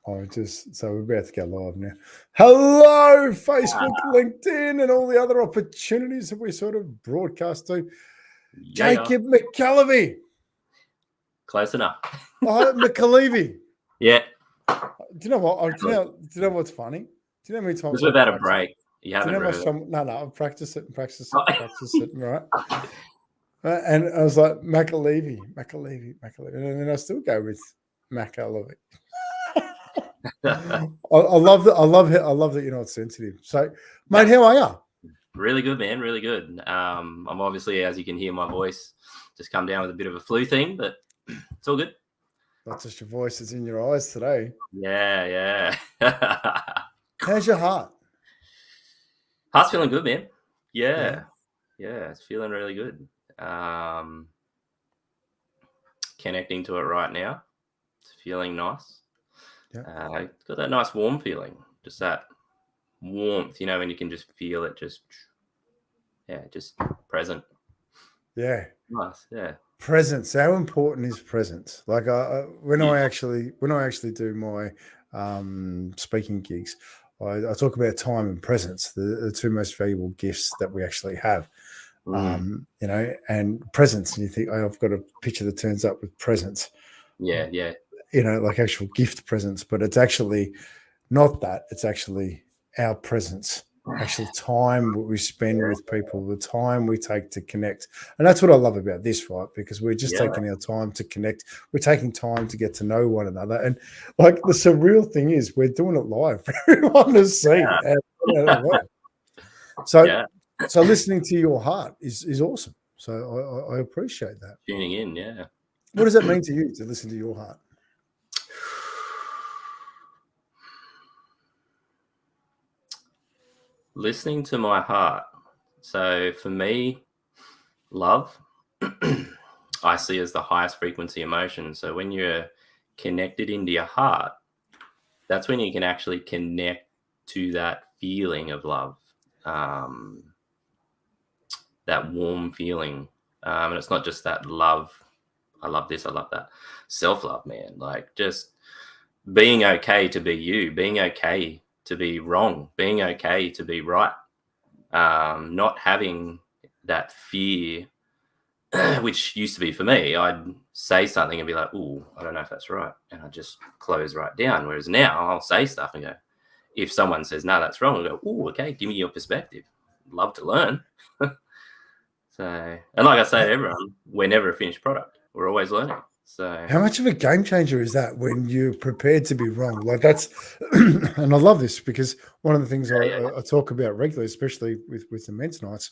So we're about to go live now. Hello, Facebook, LinkedIn, and all the other opportunities that we sort of broadcast to. Yeah. Jacob McCallivy. Close enough. McCallivy. Yeah. Do you know what? Do you know what's funny? Do you know how many times? Because we've had a break. You haven't really. No, I've practiced it, right? And I was like, McCallivy. And then I still go with McCallivy. I love that you're not sensitive. So, mate, how are you? Really good, man. Really good. I'm obviously, as you can hear, my voice just come down with a bit of a flu thing, but it's all good. Not just your voice; it's in your eyes today. Yeah. How's your heart? Heart's feeling good, man. Yeah, it's feeling really good. Connecting to it right now. It's feeling nice. Yeah. Got that nice warm feeling, just that warmth, when you can just feel it, just present. Yeah, nice. Yeah, presence. How important is presence? Like when I actually do my speaking gigs, I talk about time and presence, the two most valuable gifts that we actually have. And presence. And you think, I've got a picture that turns up with presence. Yeah. Like actual gift presence, but it's actually not that. It's actually our presence, actual time we spend with people, the time we take to connect. And that's what I love about this, right? Because we're just taking our time to connect. We're taking time to get to know one another. And like the surreal thing is we're doing it live for everyone to see. So listening to your heart is awesome. So I appreciate that. Tuning in, yeah. What does that mean to you to listen to your heart? Listening to my heart. So for me, love, I see as the highest frequency emotion. So when you're connected into your heart, that's when you can actually connect to that feeling of love, that warm feeling. And it's not just that love. I love this, I love that. Self-love, man. Like just being okay to be you, being okay to be wrong, being okay to be right. Not having that fear, which used to be for me, I'd say something and be like, "Ooh, I don't know if that's right," and I just close right down. Whereas now I'll say stuff and go, if someone says, "No, that's wrong," I'll go, "Ooh, okay, give me your perspective. Love to learn." So, and like I say to everyone, we're never a finished product. We're always learning. So, how much of a game changer is that when you're prepared to be wrong? Like that's, and I love this because one of the things I talk about regularly, especially with the men's nights,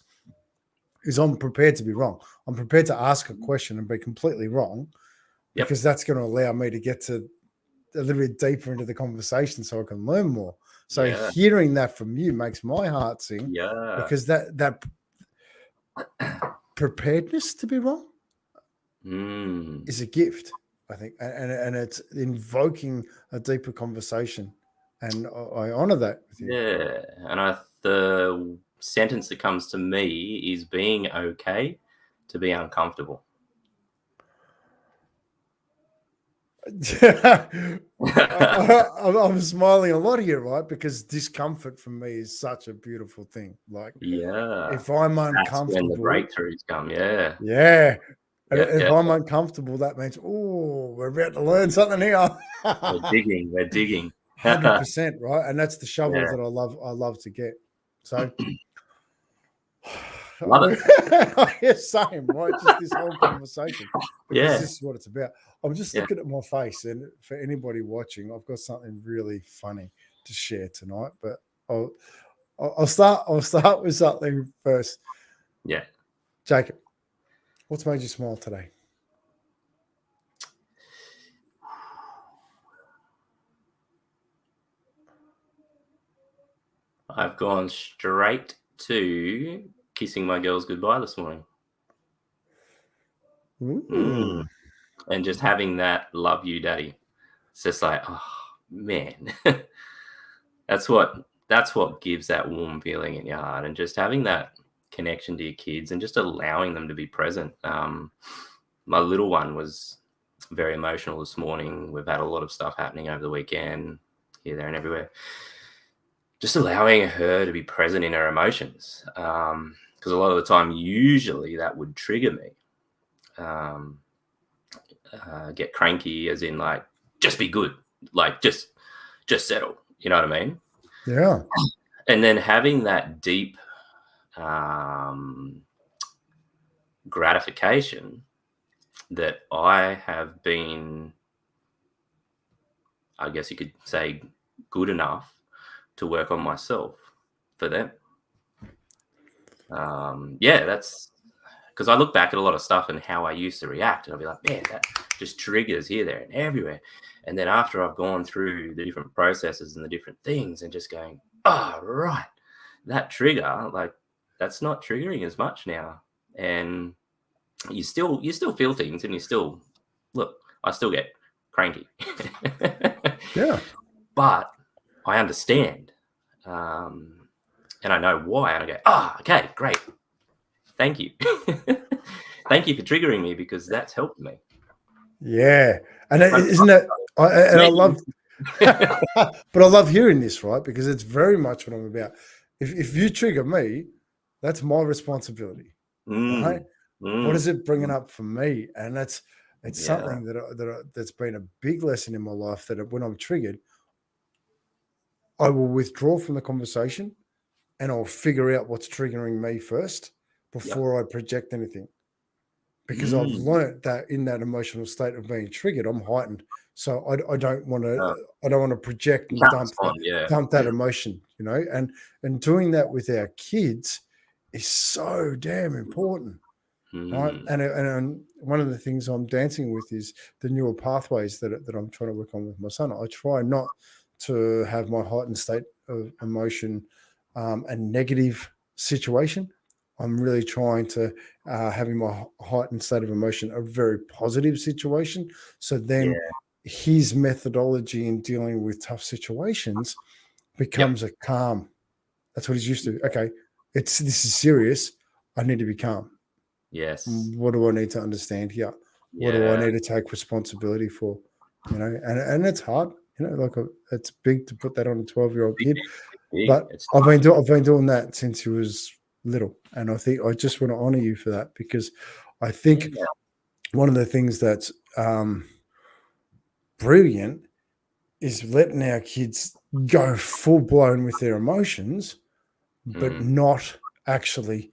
is I'm prepared to be wrong. I'm prepared to ask a question and be completely wrong, because that's going to allow me to get to a little bit deeper into the conversation so I can learn more. So hearing that from you makes my heart sing, because that preparedness to be wrong is a gift, I think, and it's invoking a deeper conversation, and I honor that with you. Yeah, and the sentence that comes to me is being okay to be uncomfortable. I'm smiling a lot here, right? Because discomfort for me is such a beautiful thing. Like, if I'm uncomfortable, that's when the breakthroughs come. If I'm uncomfortable, that means, we're about to learn something here. We're digging. 100%, right? And that's the shovel that I love to get. So love it. Same, right? Just this whole conversation. Because this is what it's about. I'm just looking at my face, and for anybody watching, I've got something really funny to share tonight. But I'll start with something first. Yeah. Jacob, what's made you smile today? I've gone straight to kissing my girls goodbye this morning. And just having that "love you, daddy." It's just like, oh man, that's what gives that warm feeling in your heart, and just having that connection to your kids and just allowing them to be present. My little one was very emotional this morning. We've had a lot of stuff happening over the weekend, here, there, and everywhere. Just allowing her to be present in her emotions, because a lot of the time, usually that would trigger me. Get cranky, as in like, just be good, like just settle. You know what I mean? Yeah. And then having that deep gratification that I have been, I guess you could say, good enough to work on myself for them. Yeah, that's because I look back at a lot of stuff and how I used to react, and I'll be like, man, that just triggers here, there, and everywhere. And then after I've gone through the different processes and the different things, and just going, oh, right, that trigger, like, that's not triggering as much now. And you still feel things, and you still look. I still get cranky. Yeah. But I understand, and I know why. And I go, okay, great. Thank you. Thank you for triggering me, because that's helped me. Yeah. And isn't that, I love, but I love hearing this, right? Because it's very much what I'm about. If you trigger me, that's my responsibility, right? What is it bringing up for me? And it's something that's been a big lesson in my life, that when I'm triggered, I will withdraw from the conversation and I'll figure out what's triggering me first before I project anything. Because I've learned that in that emotional state of being triggered, I'm heightened. So I don't want to project and dump that emotion, you know, and doing that with our kids is so damn important. Right. And one of the things I'm dancing with is the neural pathways that I'm trying to work on with my son. I try not to have my heightened state of emotion a negative situation. I'm really trying to having my heightened state of emotion a very positive situation. So then his methodology in dealing with tough situations becomes a calm. That's what he's used to. Okay, this is serious. I need to be calm. Yes. What do I need to understand here? What do I need to take responsibility for? You know, and it's hard. You know, like it's big to put that on a 12-year-old kid. But I've been doing that since he was little, and I think I just want to honor you for that, because I think one of the things that's brilliant is letting our kids go full blown with their emotions, but not actually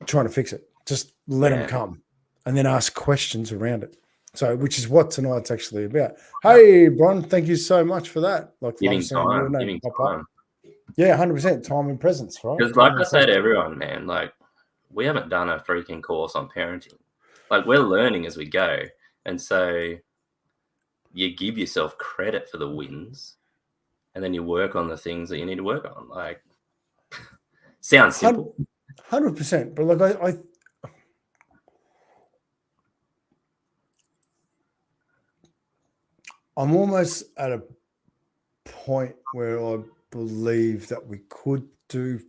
trying to fix it. Just let them come, and then ask questions around it. So, which is what tonight's actually about. Hey, Bron, thank you so much for that. Like, giving time. Yeah, 100% time and presence, right? Because like I say to everyone, man, like, we haven't done a freaking course on parenting. Like, we're learning as we go. And so you give yourself credit for the wins, and then you work on the things that you need to work on. Like, sounds simple. 100%. But like I'm almost at a point where I believe that we could do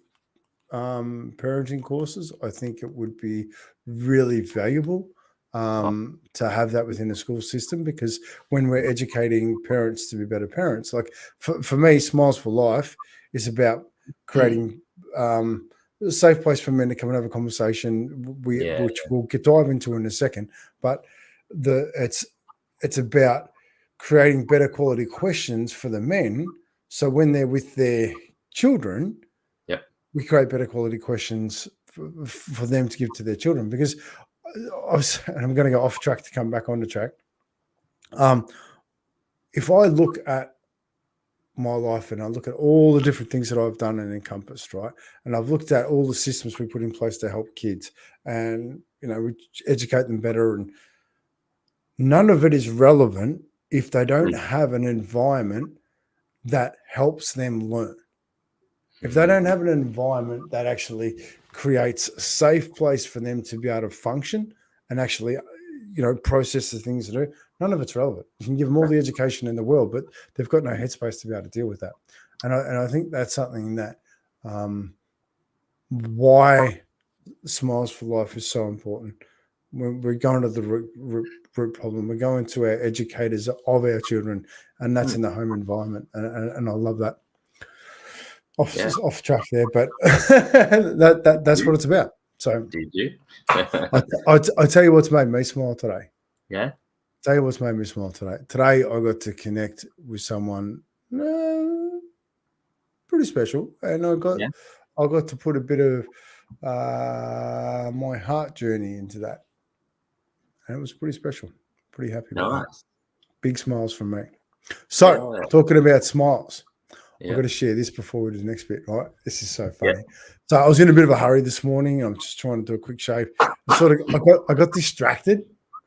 parenting courses. I think it would be really valuable to have that within the school system, because when we're educating parents to be better parents, like for me, Smiles for Life is about creating a safe place for men to come and have a conversation, which we'll dive into in a second. But it's about creating better quality questions for the men, so when they're with their children, we create better quality questions for them to give to their children. Because and I'm going to go off track to come back on the track. If I look at my life and I look at all the different things that I've done and encompassed, right, and I've looked at all the systems we put in place to help kids, and we educate them better, and none of it is relevant if they don't have an environment that helps them learn. If they don't have an environment that actually creates a safe place for them to be able to function and actually, process the things to do, none of it's relevant. You can give them all the education in the world, but they've got no headspace to be able to deal with that. And I think that's something that why Smiles for Life is so important. we're going to the root problem. We're going to our educators of our children, and that's in the home environment. And I love that. Off track there, but that's what it's about. So, did you? I tell you what's made me smile today. Yeah. Tell you what's made me smile today. Today, I got to connect with someone pretty special, and I got to put a bit of my heart journey into that, and it was pretty special. Pretty happy about that. Big smiles from me. So, talking about smiles, I've got to share this before we do the next bit, right? This is so funny. Yeah. So I was in a bit of a hurry this morning. I'm just trying to do a quick shave. I got distracted,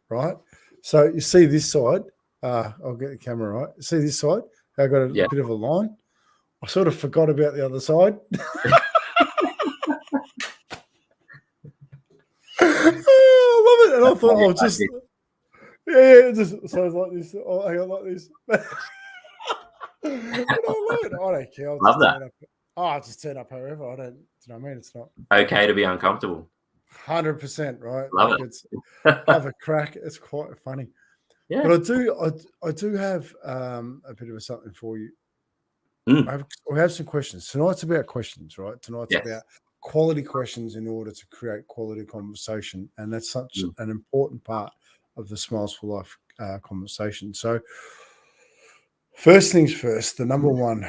right? So you see this side. I'll get the camera right. See this side? I got a bit of a line. I sort of forgot about the other side. I love it. And I thought, just so it's like this. Oh, hang on, like this. And I love it. I don't care. Love that. I'll just turn up however. I don't. Do you know what I mean? It's not okay to be uncomfortable. 100%, right? Love it. Have a crack. It's quite funny. Yeah. But I do have a bit of something for you. We have some questions. Tonight's about questions, right? Tonight's about quality questions in order to create quality conversation. And that's such an important part of the Smiles for Life conversation. So first things first, the number one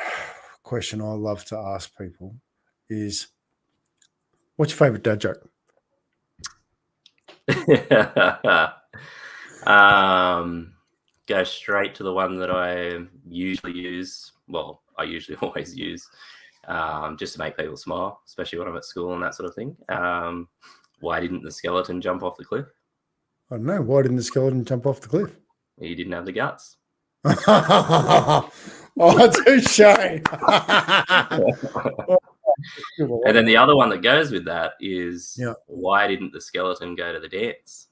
question I love to ask people is, what's your favorite dad joke? Go straight to the one that I usually use. Well, I usually always use just to make people smile, especially when I'm at school and that sort of thing. Why didn't the skeleton jump off the cliff? I don't know. Why didn't the skeleton jump off the cliff? He didn't have the guts. Oh, touche. And then the other one that goes with that is, why didn't the skeleton go to the dance?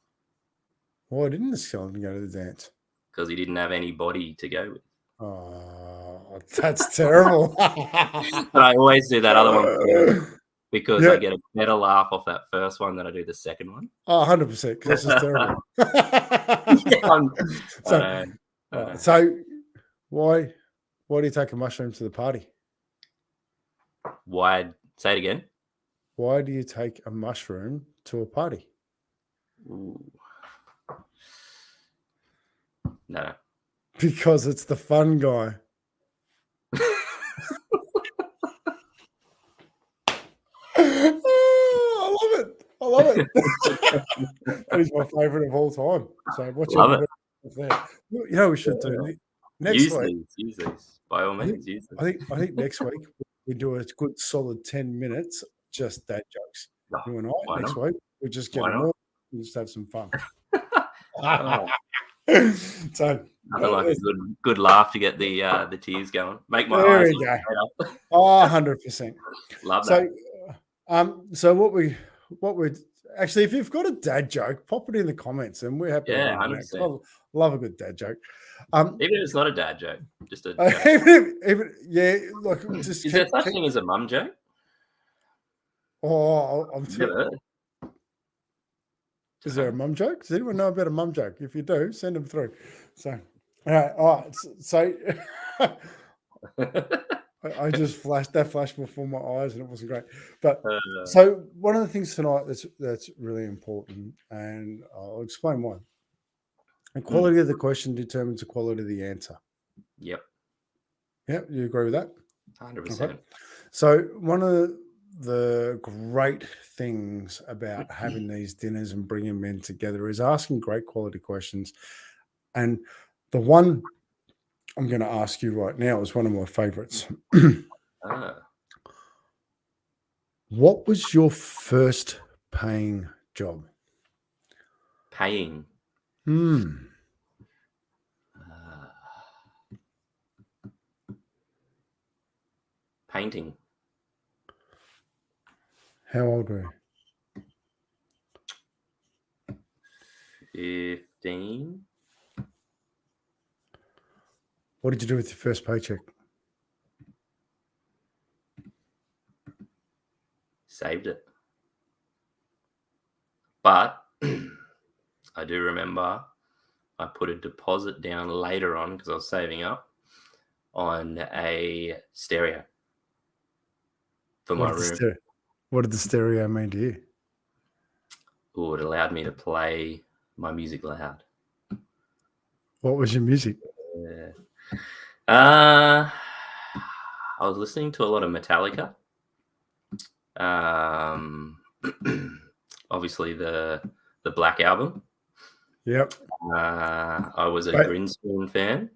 Why didn't the skeleton go to the dance? Because he didn't have any body to go with. Oh, that's terrible. But I always do that other one because I get a better laugh off that first one than I do the second one. Oh, 100%. Because it's terrible. So why do you take a mushroom to the party? Why? Say it again. Why do you take a mushroom to a party? Ooh. No. Because it's the fun guy. Oh, I love it. That is my favorite of all time. So what's your favorite? You know we should do next week. Use these. By all means, use these. I think next week we do a good solid 10 minutes, just dad jokes. You and I next week. We just get them all and just have some fun. So nothing like a good laugh to get the tears going. Make my there eyes we go. Oh, 100%. Love that. So what we actually, if you've got a dad joke, pop it in the comments, and we're happy. Yeah, 100%. Love a good dad joke. Even if it's not a dad joke, just a joke. Like just is there such thing as a mum joke? Oh, I'm never heard. Is there a mum joke? Does anyone know about a mum joke? If you do, send them through. So, all right. So, I just flashed before my eyes, and it wasn't great. But so one of the things tonight that's really important, and I'll explain why. The quality of the question determines the quality of the answer. Yep. Yep. You agree with that? 100%. Okay. So one of the great things about having these dinners and bringing men together is asking great quality questions. And the one I'm going to ask you right now is one of my favorites. What was your first paying job? Paying? Painting. How old were you? 15. What did you do with your first paycheck? Saved it. But I do remember I put a deposit down later on because I was saving up on a stereo for my room. What did the stereo mean to you? Oh, it allowed me to play my music loud. What was your music? Yeah. I was listening to a lot of Metallica. Obviously the Black Album. Yep. I was a Grinspoon fan.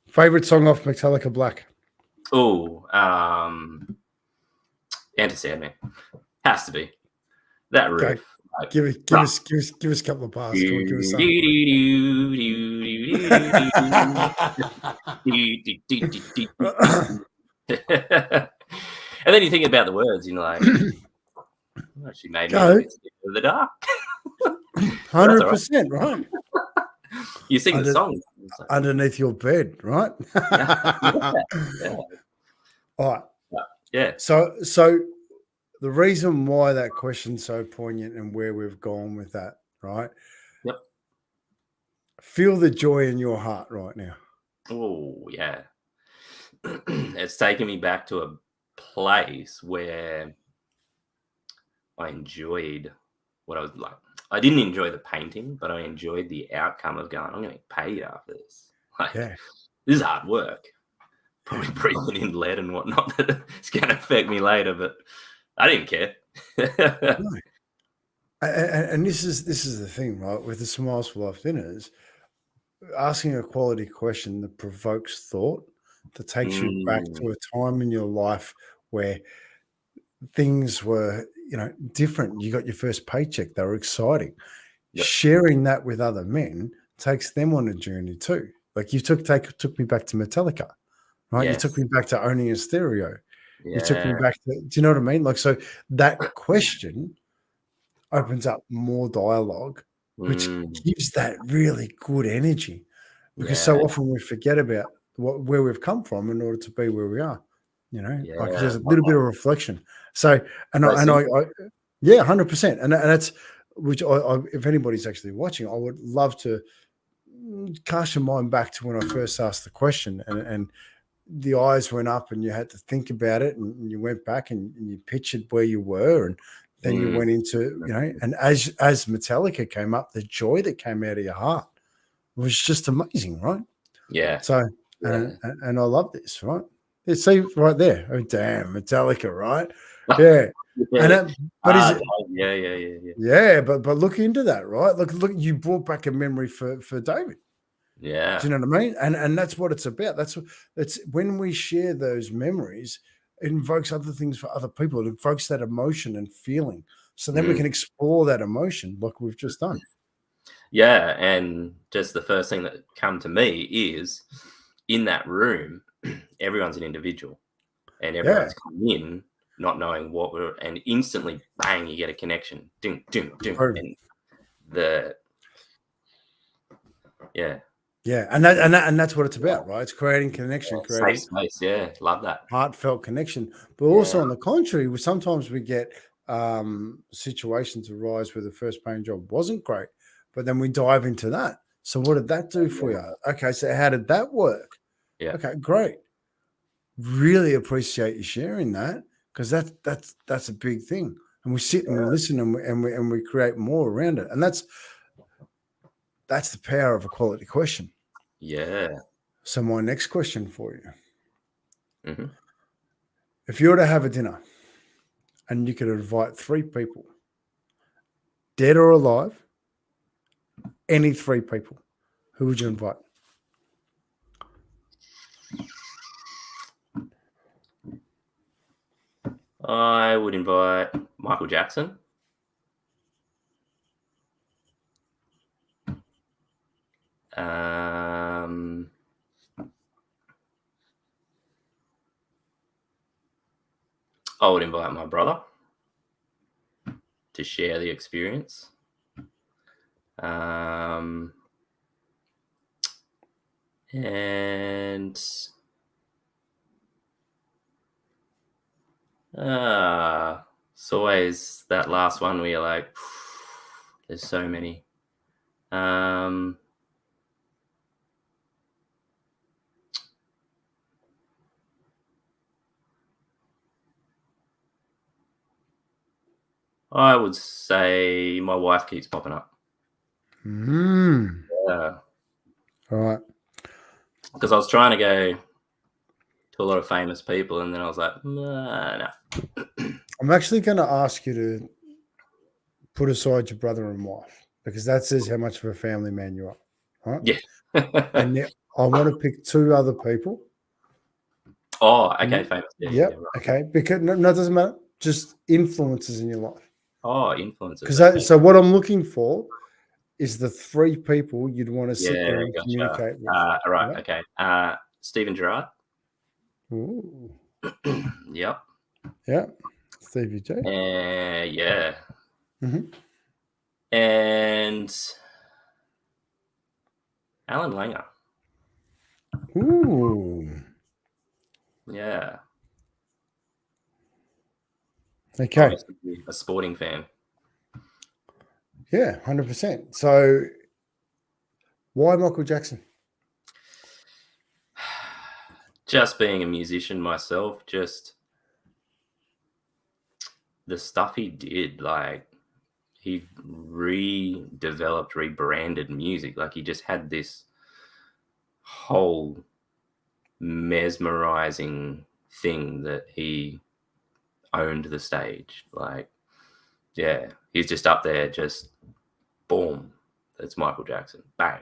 Favorite song off Metallica Black? Oh, Enter Sandman. Has to be that riff. Okay. Like, give us a couple of bars. Come on, give us some. And then you think about the words, you know, like she made me in the dark. 100%, right? You sing the song underneath your bed, right? Yeah. All right. Yeah. So the reason why that question's so poignant and where we've gone with that, right? Yep. Feel the joy in your heart right now. Oh, yeah. It's taken me back to a place where I enjoyed what I was like. I didn't enjoy the painting, but I enjoyed the outcome of going, I'm going to get paid after this. Like, this is hard work. Probably breathing in lead and whatnot. It's going to affect me later, but I didn't care. No. And this is the thing, right? With the Smiles for Life dinners, asking a quality question that provokes thought, that takes you back to a time in your life where things were, different. You got your first paycheck. They were exciting. Yep. Sharing that with other men takes them on a journey too. Like you took me back to Metallica, right? Yes. You took me back to owning a stereo. Yeah. You took me back to, do you know what I mean? Like, so that question opens up more dialogue, which gives that really good energy, because so often we forget about where we've come from in order to be where we are, like there's a little bit of reflection. So, I 100%. And that's, which I, if anybody's actually watching, I would love to cast your mind back to when I first asked the question and the eyes went up and you had to think about it and you went back and you pictured where you were and then you went into, and as Metallica came up, the joy that came out of your heart was just amazing, right? Yeah. So, and I love this, right? See right there. Oh, damn, Metallica, right? Yeah. But look into that, right? Look, you brought back a memory for David. Yeah. Do you know what I mean? And that's what it's about. That's when we share those memories, it invokes other things for other people. It invokes that emotion and feeling. So then we can explore that emotion like we've just done. Yeah. And just the first thing that come to me is in that room, everyone's an individual and everyone's come in not knowing what we're, and instantly, bang, you get a connection. Ding, ding, ding. And Yeah, and that's what it's about, right? It's creating connection, creating safe space. Yeah, love that heartfelt connection. But also on the contrary, sometimes we get situations arise where the first paying job wasn't great, but then we dive into that. So what did that do for you? Okay, so how did that work? Yeah. Okay, great. Really appreciate you sharing that, because that's a big thing. And we sit and we listen and we create more around it, and that's the power of a quality question. Yeah. So my next question for you. Mm-hmm. If you were to have a dinner and you could invite 3 people, dead or alive, any 3 people, who would you invite? I would invite Michael Jackson. I would invite my brother to share the experience. And it's always that last one where you're like, there's so many Um, I would say my wife keeps popping up. Mm. Yeah. All right. Because I was trying to go to a lot of famous people, and then I was like, no. I'm actually going to ask you to put aside your brother and wife because that says how much of a family man you are. All right. Yeah. And now I want to pick two other people. Oh, okay, famous. Yeah, Right. Okay. Because no, it doesn't matter. Just influences in your life. Oh, influencers. Because so what I'm looking for is the three people you'd want to sit there and gotcha. communicate with. All right, Right? okay. Steven Gerrard. Ooh. Yep. Yeah. Stevie J. Yeah. Mm-hmm. And Alan Langer. Ooh. Yeah. Okay. Obviously a sporting fan. Yeah, 100%. So why Michael Jackson? Just being a musician myself, just the stuff he did, like he rebranded music. Like he just had this whole mesmerizing thing that he owned the stage. Like, yeah, he's just up there, just boom, that's Michael Jackson, bang.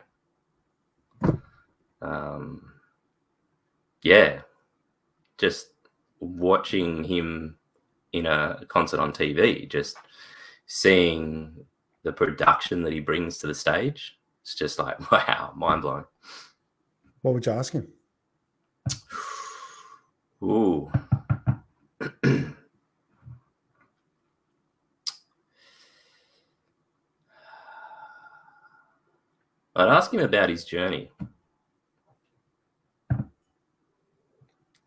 Yeah, just watching him in a concert on TV, just seeing the production that he brings to the stage, it's just like, wow, mind blowing. What would you ask him? Ooh. I'd ask him about his journey.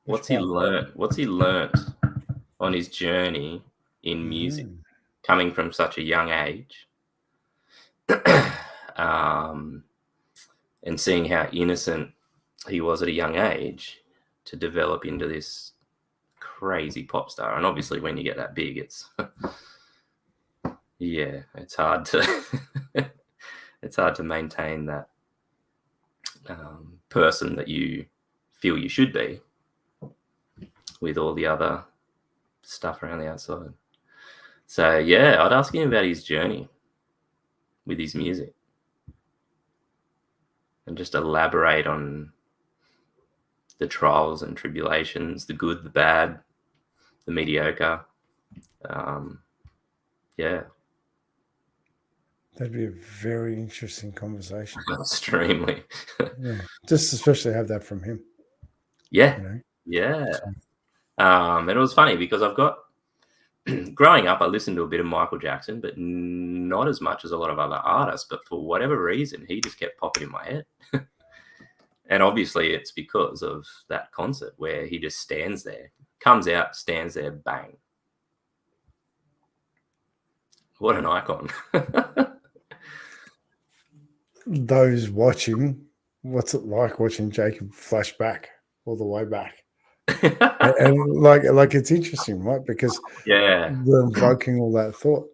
What's he learned on his journey in music, coming from such a young age, and seeing how innocent he was at a young age to develop into this crazy pop star. And obviously when you get that big, it's yeah, it's hard to maintain that person that you feel you should be with all the other stuff around the outside. So yeah, I'd ask him about his journey with his music and just elaborate on the trials and tribulations, the good, the bad, the mediocre. Yeah. That'd be a very interesting conversation. Extremely. Yeah. Just especially have that from him. Yeah. You know? Yeah. And it was funny because I've got growing up, I listened to a bit of Michael Jackson, but not as much as a lot of other artists. But for whatever reason, he just kept popping in my head. And obviously, it's because of that concert where he just stands there, comes out, stands there, bang. What an icon. Those watching, what's it like watching Jacob flash back all the way back? and like it's interesting, right? Because yeah, we're invoking all that thought.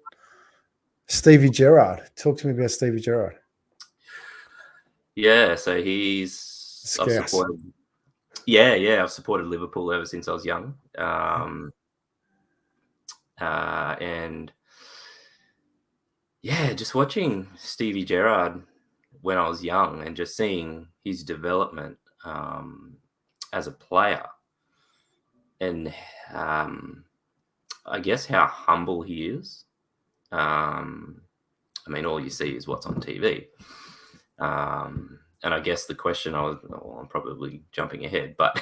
Stevie Gerrard. Talk to me about Stevie Gerrard. Yeah, so I've supported. Yeah, I've supported Liverpool ever since I was young. And yeah, just watching Stevie Gerrard when I was young and just seeing his development as a player, and I guess how humble he is. I mean, all you see is what's on TV. And I guess the question I'm probably jumping ahead, but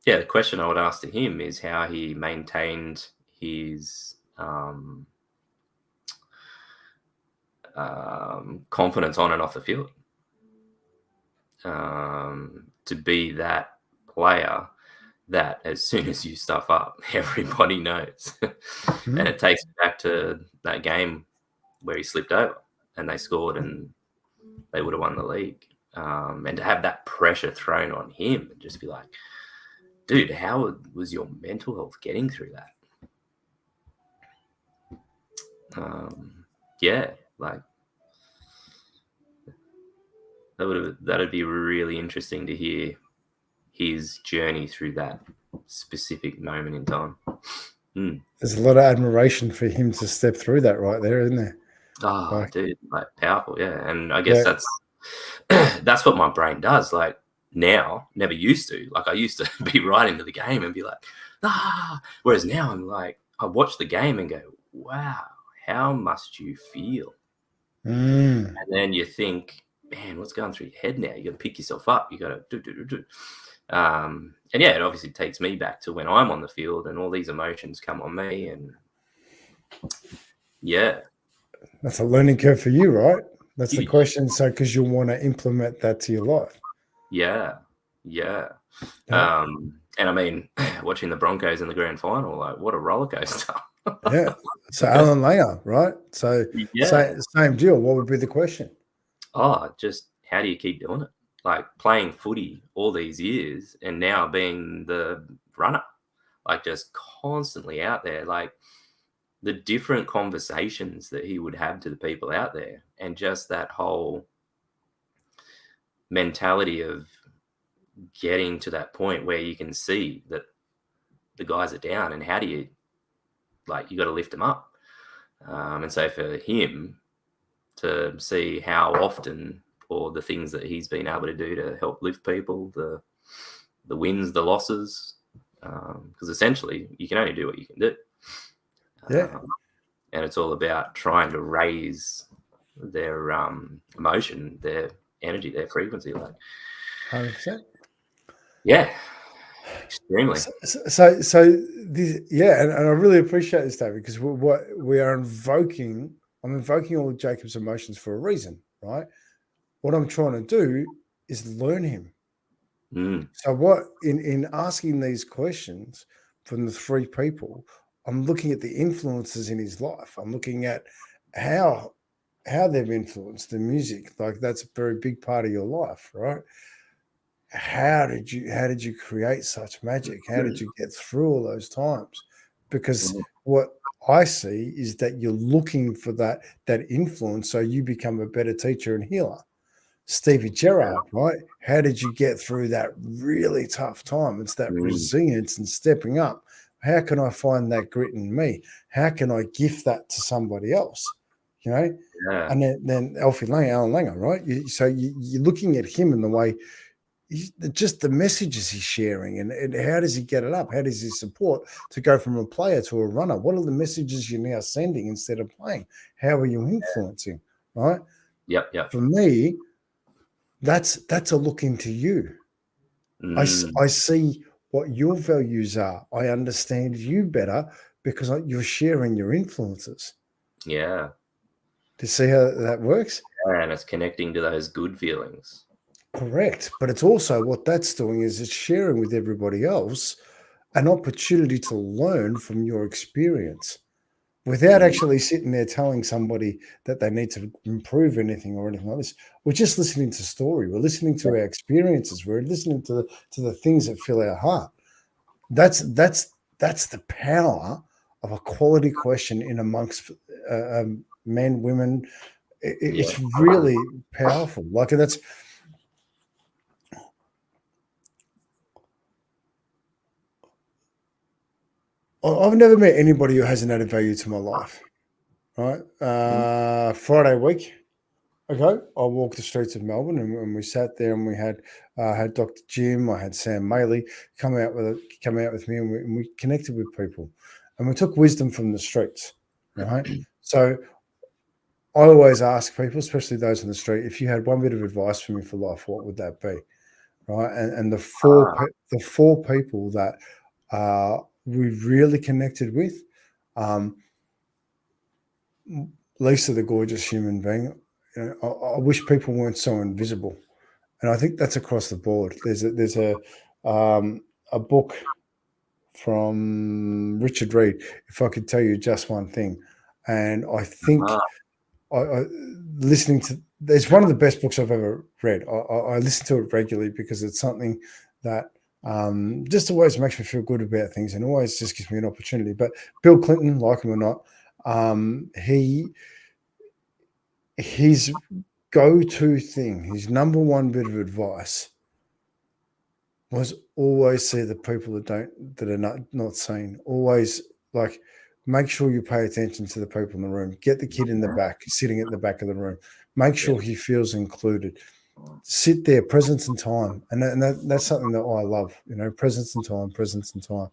yeah, the question I would ask to him is how he maintained his confidence on and off the field, to be that player that as soon as you stuff up, everybody knows. And it takes me back to that game where he slipped over. and they scored and they would have won the league. And to have that pressure thrown on him and just be like, dude, how was your mental health getting through that? Yeah, like that'd be really interesting to hear his journey through that specific moment in time. There's a lot of admiration for him to step through that right there, isn't there? Oh, dude, like powerful, yeah. And I guess that's what my brain does. Like now, never used to. Like I used to be right into the game and be like, Whereas now I'm like, I watch the game and go, wow, how must you feel? And then you think, man, what's going through your head now? You got to pick yourself up. You got to do. And yeah, it obviously takes me back to when I'm on the field and all these emotions come on me. And yeah. That's a learning curve for you, right? That's the question. So, because you'll want to implement that to your life. Yeah. And I mean, watching the Broncos in the grand final, like what a roller coaster. Yeah. So Alan Langer, right? So same deal. What would be the question? Oh, just how do you keep doing it? Like playing footy all these years and now being the runner, like just constantly out there, like the different conversations that he would have to the people out there and just that whole mentality of getting to that point where you can see that the guys are down and how do you, like, you got to lift them up. And so for him to see how often, or the things that he's been able to do to help lift people, the wins, the losses, because essentially you can only do what you can do. And it's all about trying to raise their emotion, their energy, their frequency, like 100%. Yeah, extremely. So this, and I really appreciate this, David, because what we are invoking, I'm invoking all of Jacob's emotions for a reason, right? What I'm trying to do is learn him. So what in asking these questions from the three people, I'm looking at the influences in his life. I'm looking at how they've influenced the music. Like that's a very big part of your life, right? How did you create such magic? How did you get through all those times? Because what I see is that you're looking for that influence so you become a better teacher and healer. Stevie Gerrard, right? How did you get through that really tough time? It's that resilience and stepping up. How can I find that grit in me? How can I gift that to somebody else? You know? Yeah. And then Alan Langer, right? So you're looking at him in the way, just the messages he's sharing and how does he get it up? How does he support to go from a player to a runner? What are the messages you're now sending instead of playing? How are you influencing, right? Yep. For me, that's a look into you. I see what your values are. I understand you better because you're sharing your influences. Yeah. Do you see how that works? And it's connecting to those good feelings. Correct. But it's also what that's doing is it's sharing with everybody else an opportunity to learn from your experience without actually sitting there telling somebody that they need to improve anything or anything like this. We're just listening to story. We're listening to our experiences. We're listening to the things that fill our heart. That's the power of a quality question in amongst men, women. It's really powerful. Like that's. I've never met anybody who hasn't added value to my life. Right, Friday week ago, I walked the streets of Melbourne, and we sat there, and we had Dr. Jim, I had Sam Maley come out with me, and we connected with people, and we took wisdom from the streets. Right, so I always ask people, especially those in the street, if you had one bit of advice for me for life, what would that be? Right, and the four people that we really connected with. Lisa, the gorgeous human being, I wish people weren't so invisible, and I think that's across the board. There's a book from Richard Reed, If I Could Tell You Just One Thing, and I think listening to, it's one of the best books I've ever read. I listen to it regularly because it's something that just always makes me feel good about things and always just gives me an opportunity. But Bill Clinton, like him or not, his go-to thing, his number one bit of advice was always see the people that are not seen. Always, like, make sure you pay attention to the people in the room. Get the kid in the back, sitting at the back of the room. Make sure he feels included. Sit there, presence and time, and that's something that I love. Presence and time, presence and time.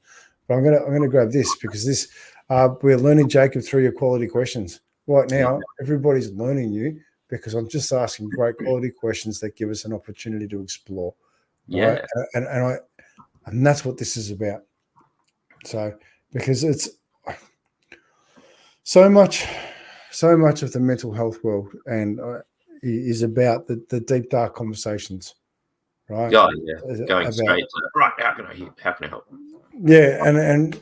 But I'm gonna grab this because this we're learning Jacob through your quality questions right now. Everybody's learning you because I'm just asking great quality questions that give us an opportunity to explore. Yeah. Right? And that's what this is about. So, because it's so much of the mental health world and is about the deep, dark conversations, right? Oh, yeah. Going straight to, right, how can I help? Yeah, and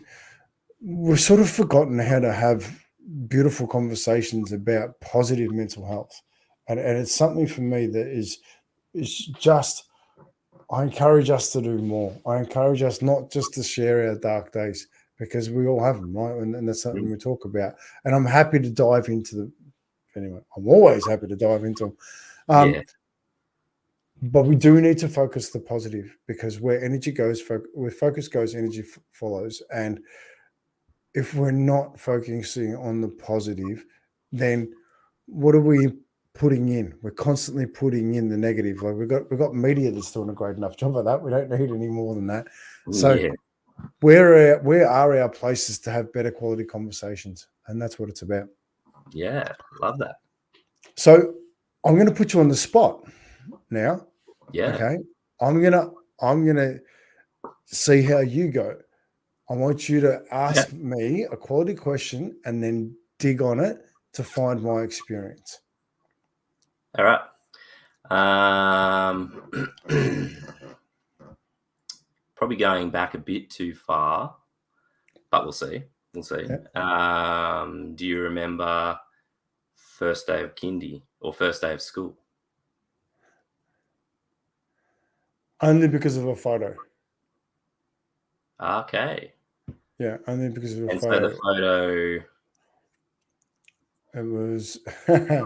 we've sort of forgotten how to have beautiful conversations about positive mental health. And it's something for me that is just, I encourage us to do more. I encourage us not just to share our dark days because we all have them, right? And that's something we talk about. And I'm happy to dive into them. Anyway, I'm always happy to dive into them. But we do need to focus the positive because where energy goes, where focus goes, energy follows. And if we're not focusing on the positive, then what are we putting in? We're constantly putting in the negative. Like we've got media that's doing a great enough job of that. We don't need any more than that. So where are our places to have better quality conversations? And that's what it's about. Yeah, love that. So I'm going to put you on the spot now. Yeah. Okay. I'm gonna see how you go. I want you to ask me a quality question and then dig on it to find my experience. All right. Probably going back a bit too far, but we'll see. Yeah. Do you remember first day of kindy or first day of school? Only because of a photo. Okay. Yeah, only because of a photo. So the photo. It was. Yeah,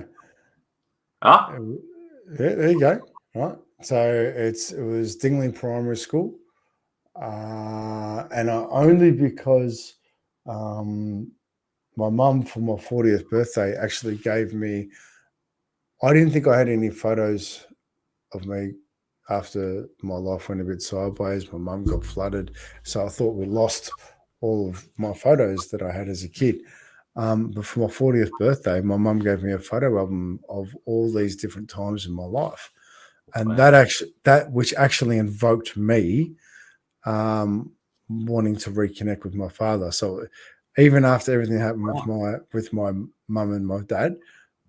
there you go. Right. So it was Dingley Primary School, and only because my mum for my 40th birthday actually gave me. I didn't think I had any photos of me after my life went a bit sideways. My mum got flooded, so I thought we lost all of my photos that I had as a kid. But for my 40th birthday, my mum gave me a photo album of all these different times in my life, and that which actually invoked me wanting to reconnect with my father. So even after everything happened with my mum and my dad,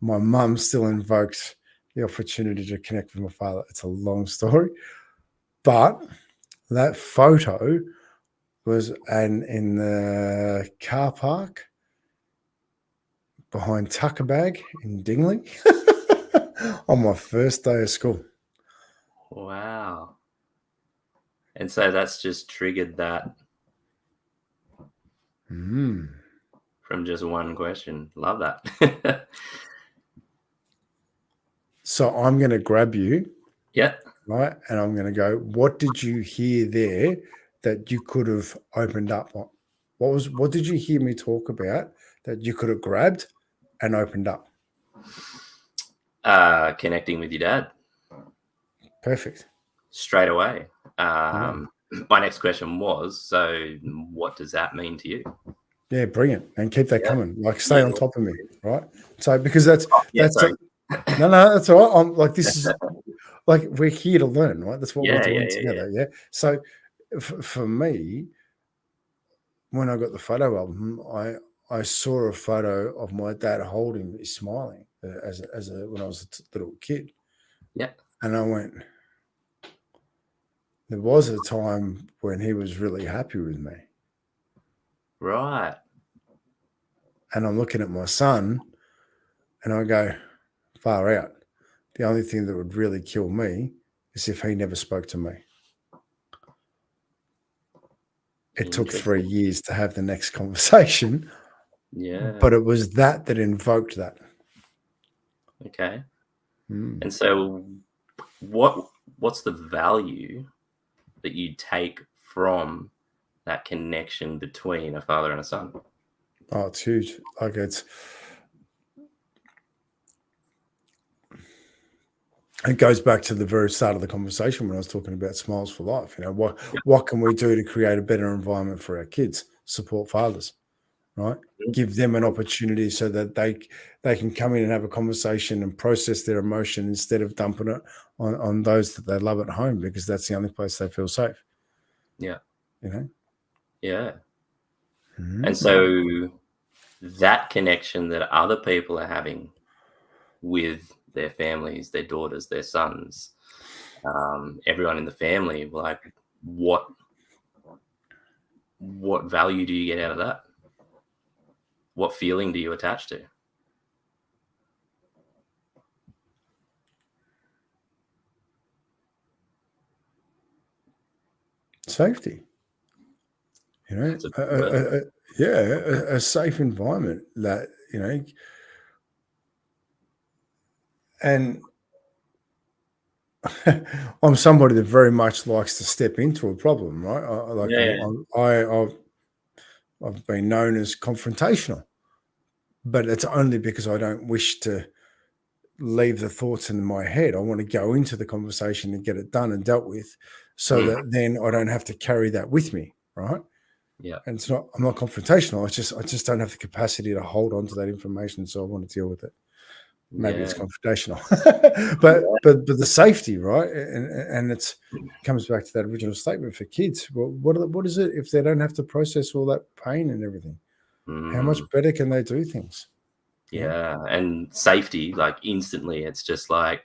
my mum still invoked the opportunity to connect with my father. It's a long story, but that photo was in the car park behind Tuckerbag in Dingley on my first day of school. Wow. And so that's just triggered that from just one question. Love that. So I'm going to grab you. Yeah. Right. And I'm going to go, what did you hear there that you could have opened up on? What did you hear me talk about that you could have grabbed and opened up? Connecting with your dad. Perfect. Straight away. My next question was, so what does that mean to you? Yeah, brilliant. And keep that coming. Like stay on top of me, right? So because that's no, that's all right. I'm like, this is like, we're here to learn, right? That's what we're doing together. Yeah. So for me, when I got the photo album, I saw a photo of my dad holding me, smiling when I was a little kid. Yeah. And I went, there was a time when he was really happy with me. Right. And I'm looking at my son and I go, far out. The only thing that would really kill me is if he never spoke to me. It took 3 years to have the next conversation, Yeah. but it was that invoked that. Okay. Mm. And so what's the value that you take from that connection between a father and a son? Oh, it's huge. Like it goes back to the very start of the conversation when I was talking about Smiles for Life. You know, what can we do to create a better environment for our kids? Support fathers, right? Give them an opportunity so that they can come in and have a conversation and process their emotion instead of dumping it on those that they love at home, because that's the only place they feel safe. Yeah. You know? Yeah. Mhm. And so that connection that other people are having with their families, their daughters, their sons, everyone in the family, like what value do you get out of that? What feeling do you attach to? Safety. You know, That's a big word. a safe environment that, you know, and I'm somebody that very much likes to step into a problem, right? Yeah. I've been known as confrontational, but it's only because I don't wish to leave the thoughts in my head. I want to go into the conversation and get it done and dealt with, so Mm. that then I don't have to carry that with me, right? Yeah. And I'm not confrontational. I just don't have the capacity to hold on to that information, so I want to deal with it. Maybe it's Yeah. confrontational, but the safety, right? And it comes back to that original statement for kids. Well, what is it if they don't have to process all that pain and everything? How much Mm. better can they do things? Yeah. And safety, like instantly, it's just like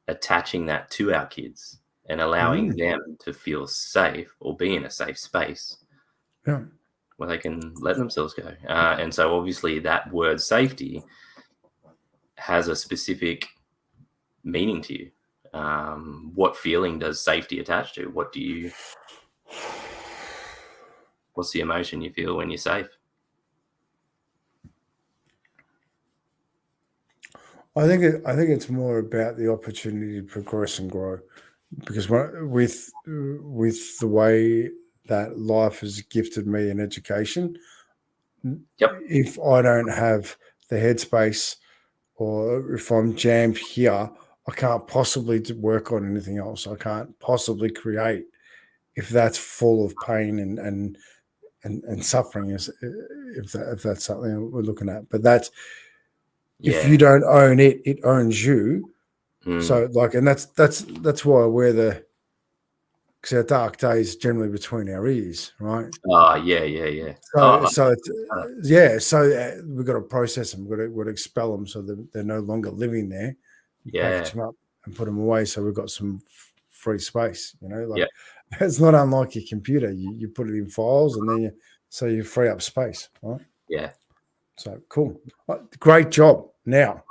attaching that to our kids and allowing Mm, them to feel safe or be in a safe space yeah. where they can let themselves go. And so, obviously, that word safety has a specific meaning to you. What feeling does safety attach to? What's the emotion you feel when you're safe? I think it's more about the opportunity to progress and grow, because with the way that life has gifted me in education, Yep. if I don't have the headspace, or if I'm jammed here, I can't possibly work on anything else. I can't possibly create if that's full of pain and suffering. Is if that's something we're looking at, but that's if you Yeah. don't own it, it owns you. Mm. So like, and that's why I wear because our dark days generally between our ears, right? Oh, yeah, yeah, yeah. So Oh, so it's, uh, yeah, so we've got to process them. We've got to expel them so that they're no longer living there. Package yeah, them up and put them away, so we've got some free space. You know, like yeah, it's not unlike your computer. You put it in files, and then you free up space, right? yeah. So cool, great job. Now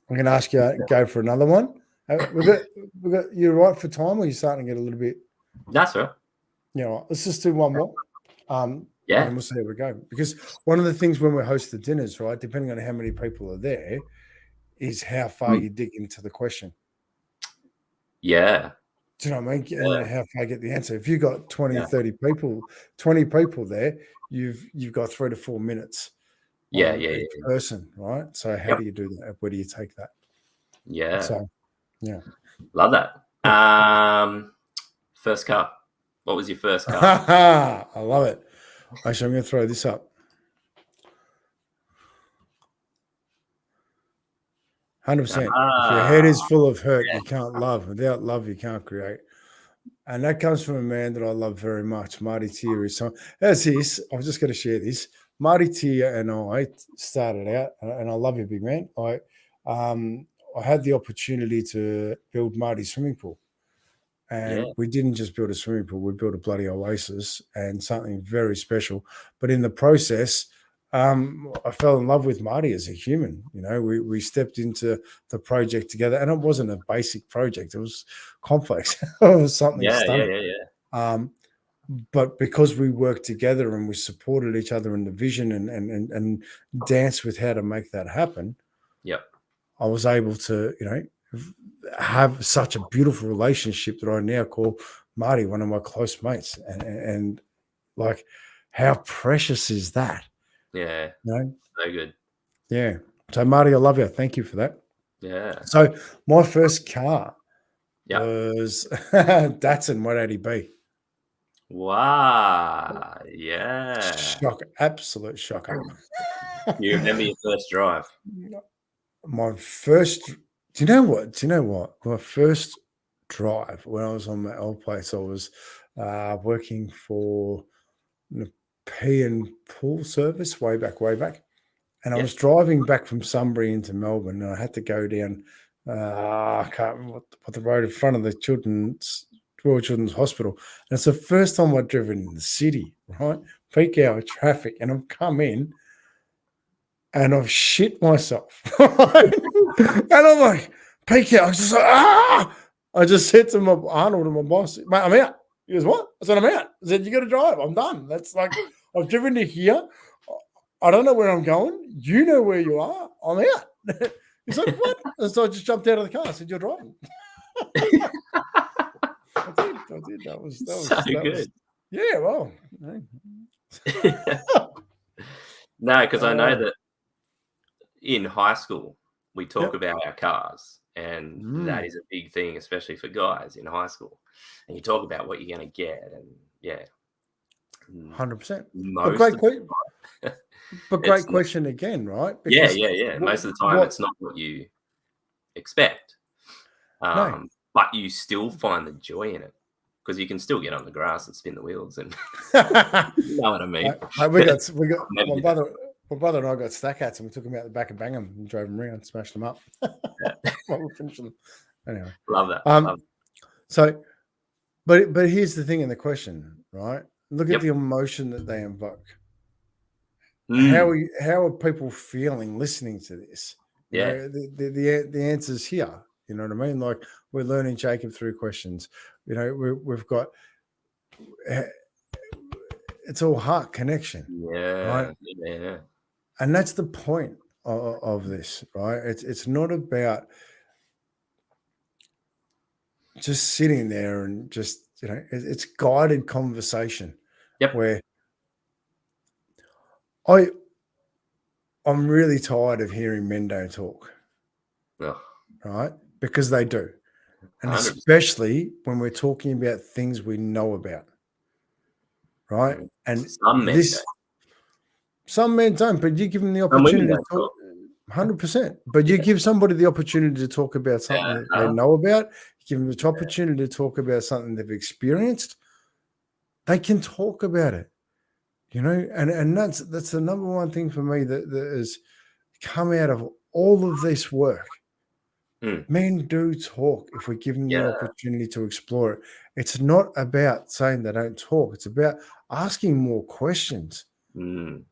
I'm going to ask you go for another one. We got you right for time, or you starting to get a little bit? That's right. You know, let's just do one more. And Yeah. then we'll see how we go. Because one of the things when we host the dinners, right, depending on how many people are there, is how far Mm. you dig into the question. Yeah. Do you know what I mean? And Yeah. how far I get the answer. If you've got 20, Yeah. 30 people, 20 people there, you've got 3 to 4 minutes Yeah. on Yeah. each Yeah. person, right? So how Yep. do you do that? Where do you take that? Yeah. So yeah. Love that. First cup. What was your first cup? I love it. Actually, I'm going to throw this up. 100%. If your head Ah, is full of hurt, you can't love. Without love, you can't create. And that comes from a man that I love very much, Marty Tier. So as this, I'm just going to share this. Marty Tier and I started out, and I love you, big man. I had the opportunity to build Marty's swimming pool. yeah. And we didn't just build a swimming pool, we built a bloody oasis and something very special. But in the process, I fell in love with Marty as a human. You know, we stepped into the project together, and it wasn't a basic project; it was complex. It was something Yeah, yeah, stunning. yeah, yeah. But because we worked together and we supported each other in the vision and danced with how to make that happen, Yep. I was able to, you know, have such a beautiful relationship that I now call Marty one of my close mates, and like, how precious is that? Yeah. You know? So good. Yeah. So Marty, I love you. Thank you for that. Yeah. So my first car Yep. was Datsun 180B. Wow. Yeah. Shock, absolute shocker. You remember your first drive? My first, do you know what? Do you know what? My first drive when I was on my old place, I was working for Nepean Pool Service way back. And I Yeah. was driving back from Sunbury into Melbourne, and I had to go down. I can't remember what the road in front of the Royal Children's Hospital. And it's the first time I'd driven in the city, right? Peak hour traffic, and I've come in, and I've shit myself. And I'm like, peak hour. I was just like, I just said to my Arnold and my boss, mate, I'm out. He goes, what? I said, I'm out. I said, you got to drive. I'm done. That's like, I've driven to here. I don't know where I'm going. You know where you are. I'm out. He's like, what? And so I just jumped out of the car. I said, you're driving. I did. That was So good. yeah, well. No, because I know that in high school we talk Yep. about our cars, and that is a big thing, especially for guys in high school. And you talk about what you're going to get, and yeah, 100%. But Great question again, right? Yeah. Most of the time, it's not what you expect, No. but you still find the joy in it because you can still get on the grass and spin the wheels, and you know what I mean. We got my brother and I got stack hats, and we took them out the back of Bangham and drove them around, smashed them up. While we finished them. Anyway, love that. So, but here's the thing in the question, right? Look at the emotion that they invoke. How are people feeling listening to this? You know, the answer's here. You know what I mean? Like, we're learning Jacob through questions. You know, we've got, it's all heart connection. Right? Yeah. And that's the point of this, right? It's not about just sitting there and just, you know, it's guided conversation. Yep. Where I'm really tired of hearing men don't talk. Oh. Right? Because they do. And 100%. especially when we're talking about things we know about. Right? And some men don't, but you give them the opportunity to talk. 100%. But you give somebody the opportunity to talk about something that they know about, you give them the opportunity to talk about something they've experienced, they can talk about it. You know, and that's the number one thing for me that has come out of all of this work. Men do talk if we give them the opportunity to explore it. It's not about saying they don't talk. It's about asking more questions. You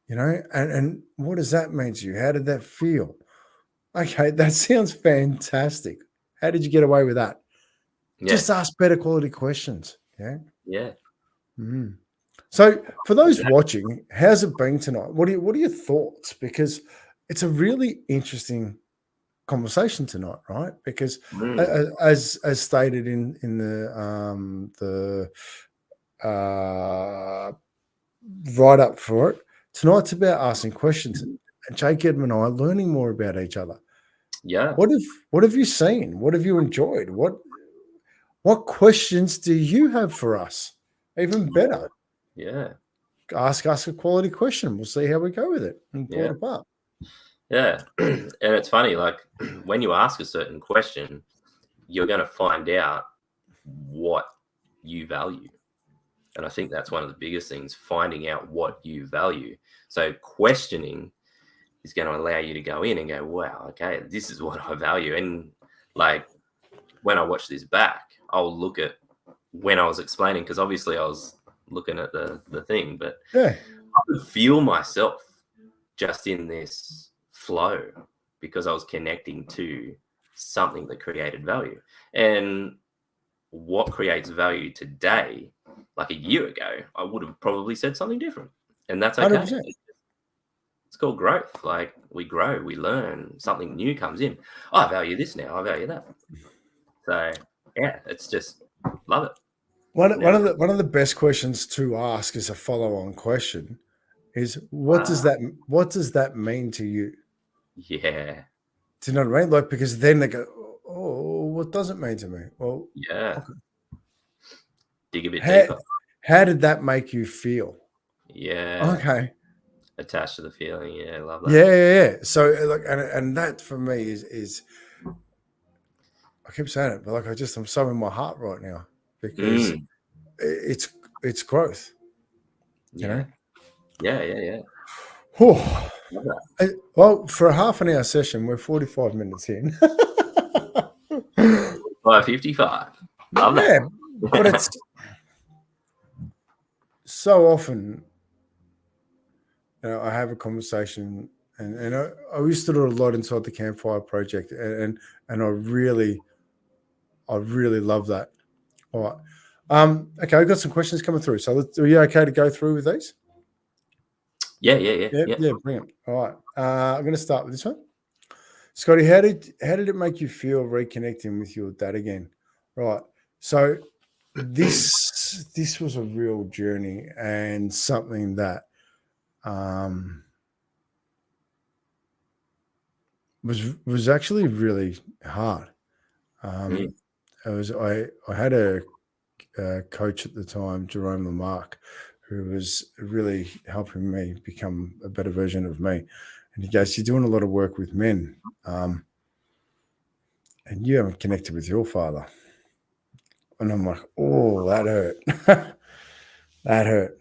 know, and what does that mean to you? How did that feel? Okay, that sounds fantastic. How did you get away with that? Just ask better quality questions. Yeah. So for those watching, how's it been tonight? What are your thoughts? Because it's a really interesting conversation tonight, right? Because as stated in the write up for it, tonight's about asking questions, and Jacob and I are learning more about each other. Yeah. What have you seen? What have you enjoyed? What questions do you have for us? Even better. Yeah. Ask us a quality question. We'll see how we go with it and pull it apart. Yeah. And it's funny, like when you ask a certain question, you're going to find out what you value. And I think that's one of the biggest things, finding out what you value. So questioning is going to allow you to go in and go, wow, okay, this is what I value. And like when I watch this back, I'll look at when I was explaining, because obviously I was looking at the thing, but I could feel myself just in this flow because I was connecting to something that created value. And what creates value today, like a year ago, I would have probably said something different. And that's okay. 100%. It's called growth. Like we grow, we learn, something new comes in. Oh, I value this now, I value that. So yeah, it's just love it. One of the best questions to ask as a follow-on question is what does that mean to you? Yeah. Do you know what I mean? Like, because then they go, oh, what does it mean to me? Well, yeah. Okay. Dig a bit how, deeper. How did that make you feel? Yeah. Okay. Attached to the feeling. Yeah, I love that. Yeah. So like, and that for me is I keep saying it, but like I'm so in my heart right now because it's growth. You know? Yeah. Oh, well, for a half an hour session, we're 45 minutes in. 5:55. Love that. Yeah, but it's so often, you know, I have a conversation, and I used to do it a lot inside the Campfire Project, and I really love that. All right. Okay, I've got some questions coming through. So are you okay to go through with these? Yeah. Brilliant. All right. I'm going to start with this one. Scotty, how did it make you feel reconnecting with your dad again? Right. So this was a real journey and something that was actually really hard. I had a coach at the time, Jerome Lamarck, who was really helping me become a better version of me. And he goes, "You're doing a lot of work with men, and you haven't connected with your father." And I'm like, "Oh, that hurt." That hurt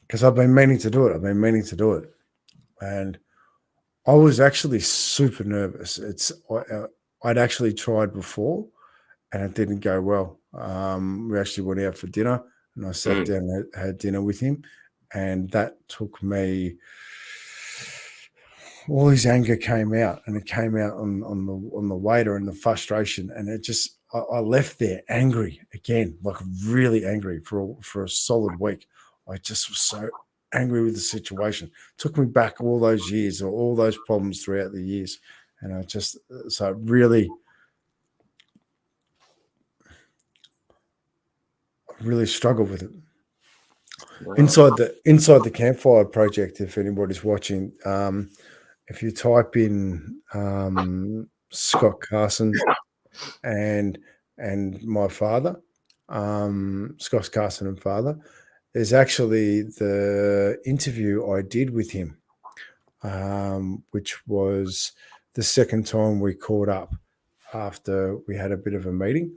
because I've been meaning to do it. And I was actually super nervous. I'd actually tried before, and it didn't go well. We actually went out for dinner, and I sat down and had dinner with him, and that took me. All his anger came out, and it came out on the waiter and the frustration, and it just I left there angry again, like really angry for a solid week. I just was so angry with the situation. It took me back all those years or all those problems throughout the years, and I just really struggled with it. Wow. Inside the Campfire Project, if anybody's watching, if you type in Scott Carson and my father, Scott Carson and father, there's actually the interview I did with him, which was the second time we caught up after we had a bit of a meeting.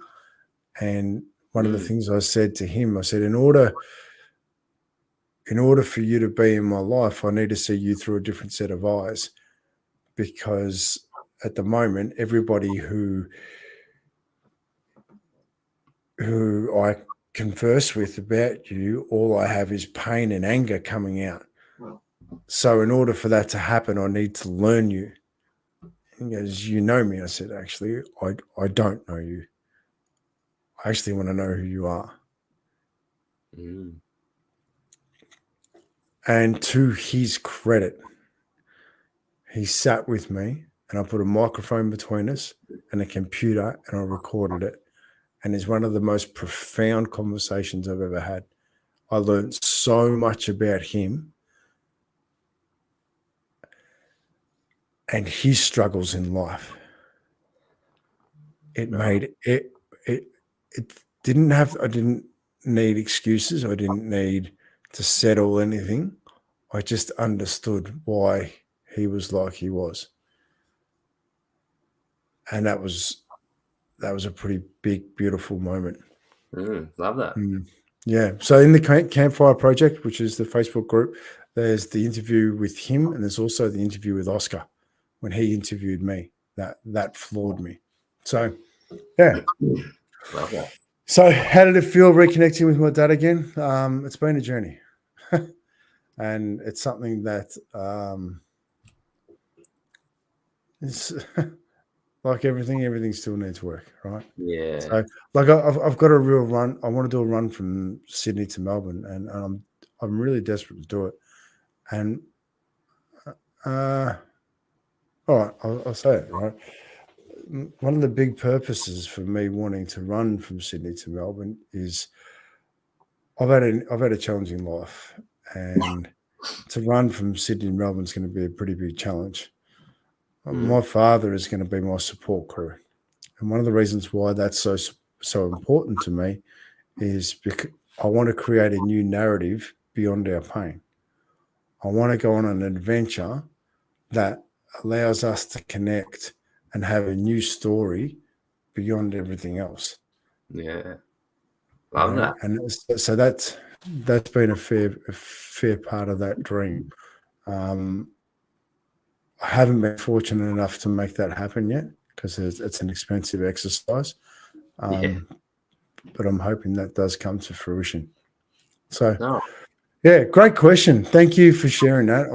And one of the things I said to him, I said, in order for you to be in my life, I need to see you through a different set of eyes, because at the moment, everybody who I converse with about you, all I have is pain and anger coming out. So in order for that to happen, I need to learn you. He goes, "You know me?" I said, "Actually, I don't know you. I actually want to know who you are." And to his credit, he sat with me, and I put a microphone between us and a computer, and I recorded it. And it's one of the most profound conversations I've ever had. I learned so much about him and his struggles in life. It made it. It didn't have. I didn't need excuses. I didn't need to settle anything. I just understood why he was like he was, and that was a pretty big, beautiful moment. Love that. Yeah. So in the Campfire Project, which is the Facebook group, there's the interview with him, and there's also the interview with Oscar when he interviewed me. That floored me. So, yeah. Love that. So how did it feel reconnecting with my dad again? It's been a journey. And it's something that it's like everything still needs work, right? Yeah. So, like, I've got a real run. I want to do a run from Sydney to Melbourne, and I'm really desperate to do it. And all right, I'll say it, right. One of the big purposes for me wanting to run from Sydney to Melbourne is I've had a challenging life, and to run from Sydney to Melbourne is going to be a pretty big challenge. My father is going to be my support crew, and one of the reasons why that's so important to me is because I want to create a new narrative beyond our pain. I want to go on an adventure that allows us to connect and have a new story beyond everything else. Yeah. Love that. And so that's been a fair part of that dream. I haven't been fortunate enough to make that happen yet because it's an expensive exercise. Yeah. But I'm hoping that does come to fruition. So, No. yeah, great question. Thank you for sharing that.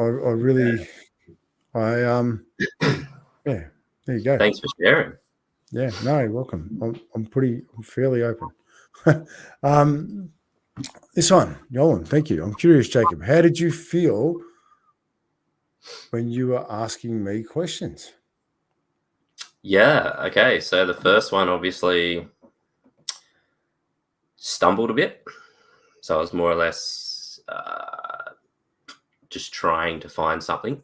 Yeah, there you go. Thanks for sharing. Yeah, no, you're welcome. I'm fairly open. This one, Yolan, thank you. I'm curious, Jacob, how did you feel when you were asking me questions? Yeah. Okay. So the first one obviously stumbled a bit. So I was more or less just trying to find something.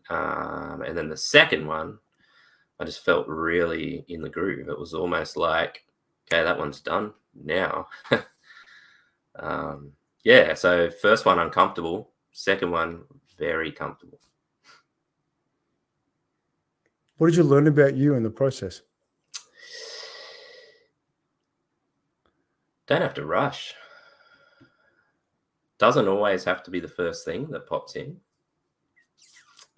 And then the second one, I just felt really in the groove. It was almost like, okay, that one's done now. Yeah. So first one, uncomfortable. Second one, very comfortable. What did you learn about you in the process? Don't have to rush. Doesn't always have to be the first thing that pops in.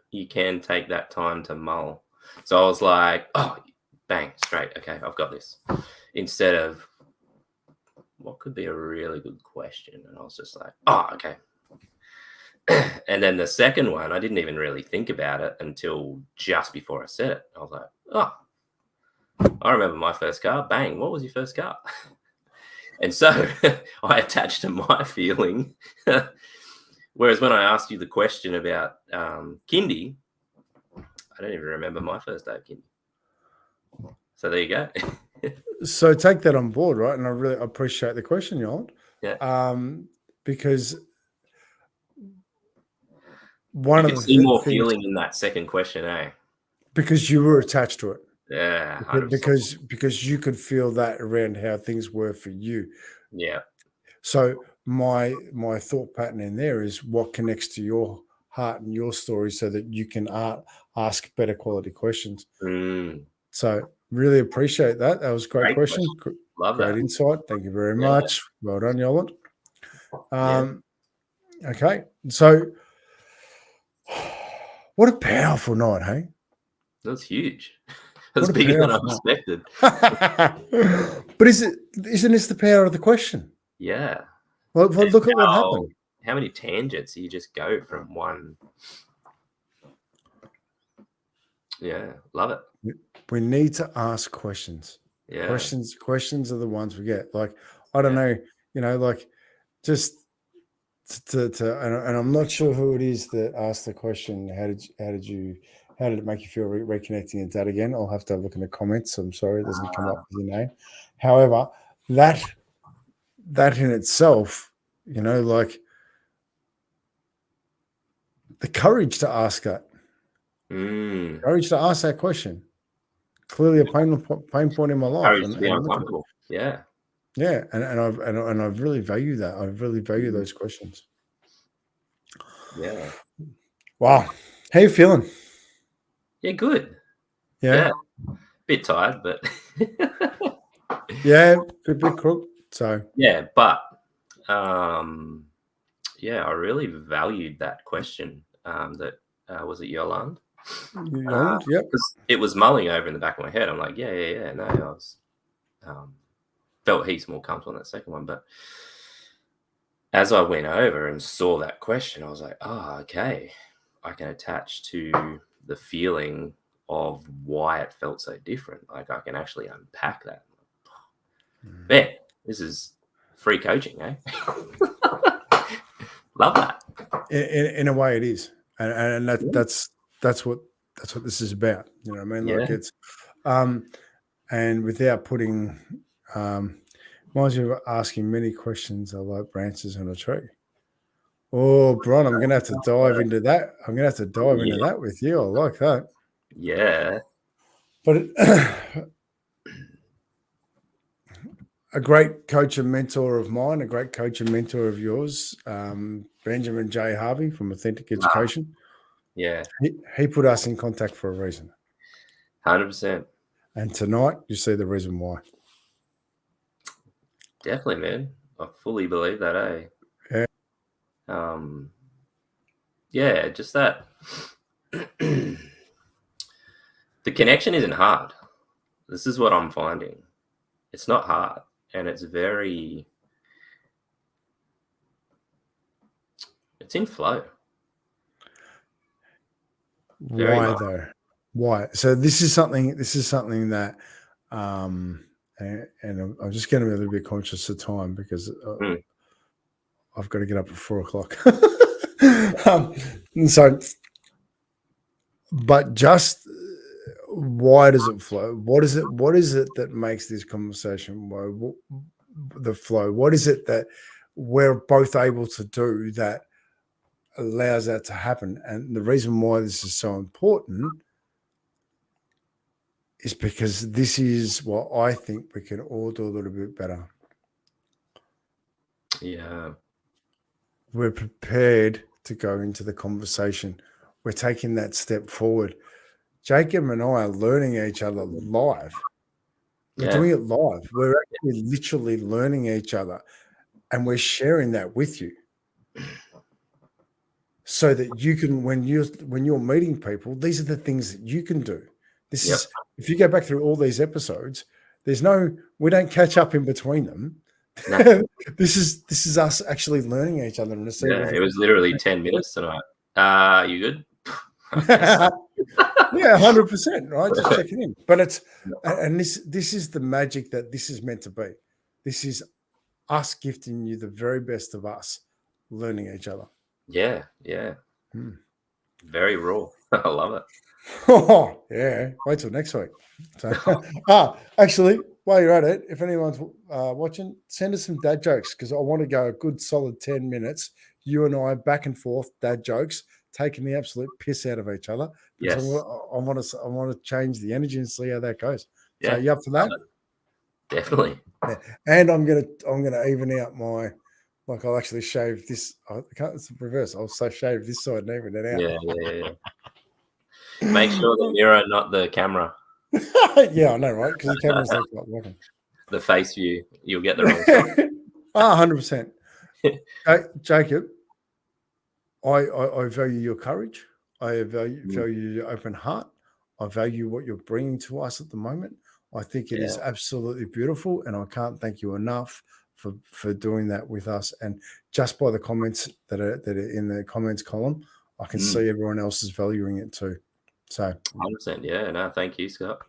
You can take that time to mull. So I was like, oh, bang, straight. Okay, I've got this. Instead of what could be a really good question. And I was just like, oh, okay. And then the second one, I didn't even really think about it until just before I said it. I was like, oh, I remember my first car. Bang, what was your first car? And so I attached to my feeling. Whereas when I asked you the question about kindy, I don't even remember my first day of kindy. So there you go. So take that on board, right? And I really appreciate the question, Yolan. Yeah. Because You could see more feeling in that second question, eh? Because you were attached to it. Yeah. 100%. Because you could feel that around how things were for you. Yeah. So my thought pattern in there is what connects to your heart and your story so that you can ask better quality questions. So really appreciate that. That was a great question. Love great that. Insight. Thank you very much. Well done, Yolan. Yeah. Okay. So what a powerful night, hey? That's huge. That's bigger than I expected. But isn't this the power of the question? Yeah. Well, look at what happened. How many tangents you just go from one? Yeah, love it. We need to ask questions. Yeah. Questions are the ones we get. Like, I don't know, like just and I'm not sure who it is that asked the question. How did it make you feel reconnecting your dad again? I'll have to look in the comments. I'm sorry, it doesn't come up with your name. However, that in itself, like the courage to ask that, courage to ask that question. Clearly, a pain point in my life. Courage to be uncomfortable. Yeah. Yeah, and I really value that. I really value those questions. Yeah. Wow. How you feeling? Yeah, good. Yeah. Bit tired, but yeah, a bit crook. So yeah, but yeah, I really valued that question. That was it Yolande? Yolande, yeah. Because it was mulling over in the back of my head. I'm like, yeah. No, I was felt heaps more comfortable in that second one. But as I went over and saw that question, I was like, oh, okay. I can attach to the feeling of why it felt so different. Like I can actually unpack that. Mm. Man, this is free coaching, eh? Love that. In a way, it is, and that's what this is about. You know what I mean? Like Yeah. it's, and without putting, reminds me of asking many questions are like branches on a tree. Oh, Bron, I'm gonna have to dive into that. I'm gonna have to dive into that with you. I like that. Yeah. But a great coach and mentor of mine, a great coach and mentor of yours, Benjamin J. Harvey from Authentic Education. Yeah. He put us in contact for a reason. 100%. And tonight, you see the reason why. Definitely, man. I fully believe that, eh? Yeah. Yeah, just that. The connection isn't hard. This is what I'm finding. It's not hard, and it's in flow. Why though? Why? So this is something that, and I'm just going to be a little bit conscious of time because I've got to get up at 4:00. So, but just why does it flow? What is it? What is it that makes this conversation the flow? What is it that we're both able to do that allows that to happen? And the reason why this is so important is because this is what I think we can all do a little bit better. Yeah. We're prepared to go into the conversation. We're taking that step forward. Jacob and I are learning each other live. We're doing it live. We're actually literally learning each other, and we're sharing that with you, so that you can, when you're meeting people, these are the things that you can do. This is, if you go back through all these episodes, we don't catch up in between them. No. This is us actually learning each other. And it was literally 10 minutes tonight. You good? Yeah, 100%. Right, just checking in. But this is the magic that this is meant to be. This is us gifting you the very best of us, learning each other. Yeah. Very raw. I love it. Oh, yeah. Wait till next week. So, actually, while you're at it, if anyone's watching, send us some dad jokes because I want to go a good solid 10 minutes. You and I back and forth, dad jokes, taking the absolute piss out of each other. Because yes. I want to change the energy and see how that goes. Yeah. So you up for that? Definitely. Yeah. And I'm gonna even out my, like I'll actually shave this. It's the reverse. I'll shave this side and even it out. Yeah. Make sure the mirror, not the camera. Yeah, I know, right? Because the camera's not working. The face view, you'll get the wrong side. 100%. Jacob, I value your courage. I value your open heart. I value what you're bringing to us at the moment. I think it is absolutely beautiful, and I can't thank you enough for doing that with us. And just by the comments that are in the comments column, I can see everyone else is valuing it too. So 100%. Yeah, no, thank you, Scott.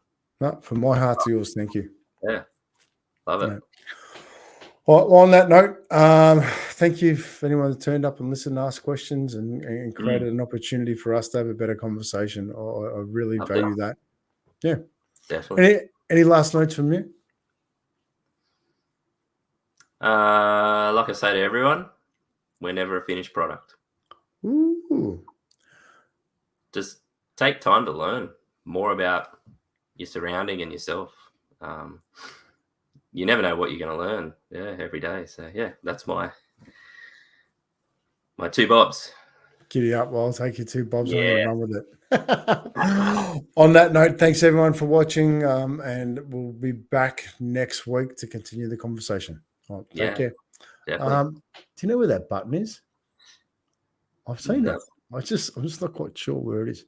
No, from my heart to yours, thank you. Yeah, love it. Yeah. Well, on that note, thank you for anyone that turned up and listened and asked questions and created an opportunity for us to have a better conversation. I really value that. Yeah, definitely. Any last notes from you? Like I say to everyone, we're never a finished product. Ooh. Just take time to learn more about your surrounding and yourself. You never know what you're going to learn. Every day. So that's my 2 bobs. Giddy up. Well, I'll take your 2 bobs and run with it. On that note, thanks everyone for watching, and we'll be back next week to continue the conversation. Right, take care. Definitely. Do you know where that button is? I've seen it. I'm just not quite sure where it is.